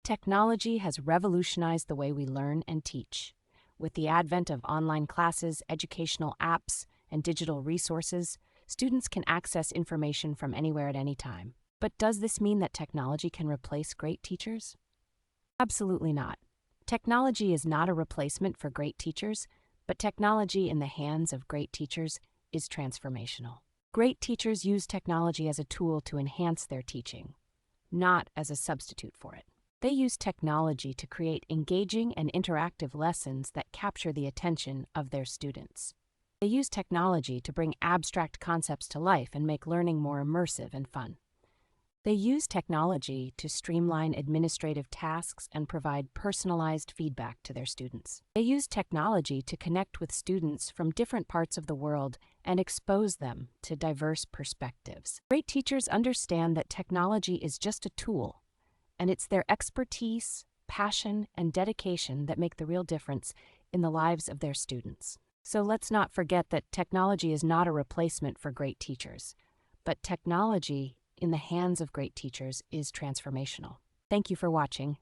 Technology has revolutionized the way we learn and teach. With the advent of online classes, educational apps, and digital resources, students can access information from anywhere at any time. But does this mean that technology can replace great teachers? Absolutely not. Technology is not a replacement for great teachers, but technology in the hands of great teachers is transformational. Great teachers use technology as a tool to enhance their teaching, not as a substitute for it. They use technology to create engaging and interactive lessons that capture the attention of their students. They use technology to bring abstract concepts to life and make learning more immersive and fun. They use technology to streamline administrative tasks and provide personalized feedback to their students. They use technology to connect with students from different parts of the world and expose them to diverse perspectives. Great teachers understand that technology is just a tool, and it's their expertise, passion, and dedication that make the real difference in the lives of their students. So let's not forget that technology is not a replacement for great teachers, but technology in the hands of great teachers is transformational. Thank you for watching.